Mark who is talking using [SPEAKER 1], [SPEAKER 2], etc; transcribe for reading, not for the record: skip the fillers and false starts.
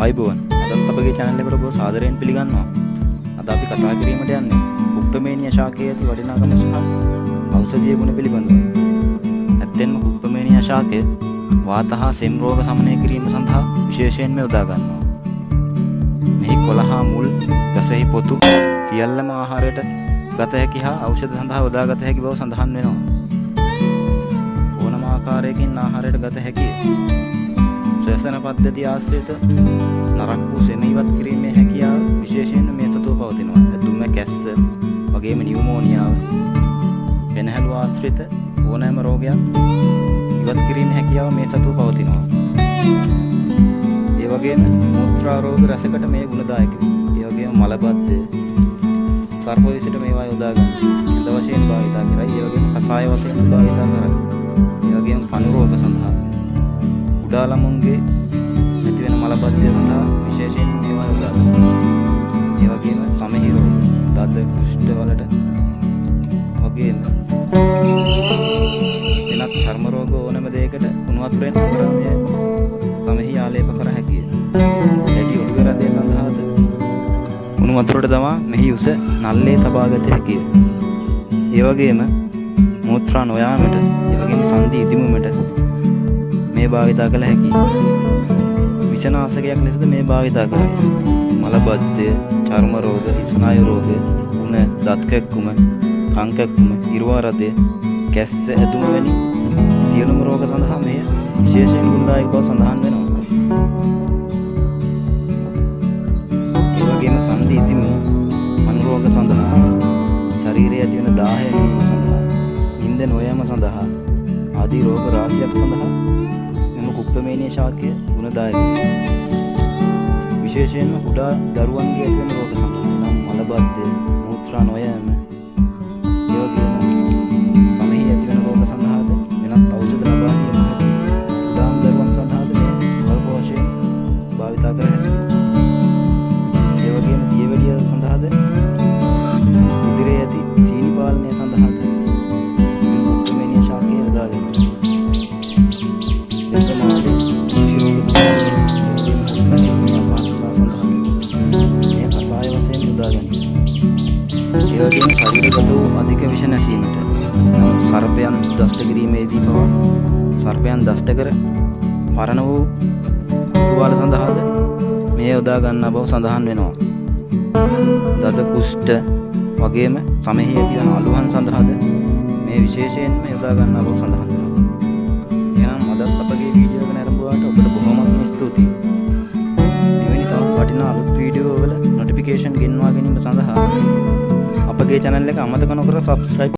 [SPEAKER 1] ආයිබෝවන් අදත් අපගේ channel එකට ඔබ සාදරයෙන් පිළිගන්නවා. අද අපි කතා කිරීමට යන්නේ කුප්පමේනියා ශාකයේ ඇති වටිනාකම සහ ඖෂධීය ගුණ පිළිබඳව. ඇත්තෙන්ම කුප්පමේනියා ශාකය වාත හා සෙම් රෝග සමනය කිරීම සඳහා විශේෂයෙන්ම යොදා ගන්නවා. මෙහි කොළ හා මුල්, ගසෙහි පොතු සියල්ලම ආහාරයට ගත හැකි හා ඖෂධ සඳහා යොදාගත හැකි බව සඳහන් වෙනවා. ඕනම ආකාරයකින් ආහාරයට ගත හැකිය. ශ්වසන පද්ධතිය ආශ්‍රිත නරක් වූ සෙම ඉවත් කිරීමේ හැකියාව විශේෂයෙන්ම මේ සතුව පවතිනවා. දුම කැස්ස වගේම නියුමෝනියාව වෙනහැලු ආශ්‍රිත ඕනෑම රෝගයක් ඉවත් කිරීමේ හැකියාව මේ සතුව පවතිනවා. ඒ වගේම මූත්‍රා රෝග රසකට මේ ගුණදායකයි. ඒ වගේම මලබද්ධය සර්පවිෂයට මේවා යොදා ගන්න. හඳ වශයෙන් භාවිතා කරයි. ඒ වගේම කසාය වශයෙන් භාවිතා කරයි. ඒ වගේම පණු රෝග සඳහා කුඩා ළමුන්ගේ ඇති වෙන මලබද්ධය සඳහා විශේෂයෙන් මේවා යොදා ගන්නවා. ඒ වගේම සමහි රෝග, දත කුෂ්ඨ වලට වගේම වෙනත් චර්ම රෝග ඕනෑම දෙයකට කුණු වතුරෙන් අපරාමයේ සමහි ආලේප කර හැකියි. දැඩි උඩුගරදේ සඳහාද කුණු වතුරට දමා මෙහි උස නල්ලේ තබා ගත හැකියි. ඒ වගේම මූත්‍රා නොයාමට, ඒ වගේම සන්ධි ඉදිමුමට මේ භාවිතා කළ හැකියි. විෂනාශකයක් ලෙසද මේ භාවිතා කරයි. මලබද්ධය, චර්ම රෝග, ස්නායු රෝග, උණ, දත් කැක්කුම, කන් කැක්කුම, ඉරුවාරදය, කැස්ස ඇතුම වැනි සියලුම රෝග සඳහා මෙය විශේෂයෙන් ගුණදායක බව සඳහන් වෙනවා. ඒ වගේම සන්ධි ඉදිමුම, මනු රෝග සඳහා, ශරීරයේ ඇති වෙන දාහය නිවීම සඳහා, නිින්ද නොයෑම සඳහා ආදී රෝග රාශියක් සඳහා කුප්පමේනියා ශාකය ගුණදායකයි. විශේෂයෙන්ම කුඩා දරුවන්ගේ ඇති වෙන රෝග සඳහා නම් මලබද්ධය, මූත්‍රා නොයෑම, ඒ වගේම සමහි ඇති වෙන රෝග සඳහාද වෙනත් ඖෂධ ලබා දීම කුඩා දරුවන් සඳහාද මේ වල්ප වශයෙන් භාවිතා කර හැකියි. ඒ වගේම දියවැඩිය සඳහාද උදිරයේ ඇති සීනි පාලනය සඳහාද කුප්පමේනියා ශාකය යොදා ගන්නවා. ශරීරගත වූ අධික විෂ නැසීමට සර්පයන් දෂ්ට කිරීමේදී පවා සර්පයන් දෂ්ට කර මරණ වූ තුවාල සඳහාද මේ යොදා ගන්නා බව සඳහන් වෙනවා. දත කුෂ්ඨ වගේම සමහි ඇතිවන අලුහන් සඳහාද මේ විශේෂයෙන්ම යොදා ගන්නා බව සඳහන් වෙනවා. එහෙනම් අදත් අපගේ වීඩියෝ එක නැරඹුවාට ඔබට බොහොමත්ම ස්තුතියි. මෙවැනි තවත් වටිනා අලුත් වීඩියෝ වල නොටිෆිකේෂන් ගෙන්වා ගැනීම සඳහා අපගේ channel එක අමතක නොකර subscribe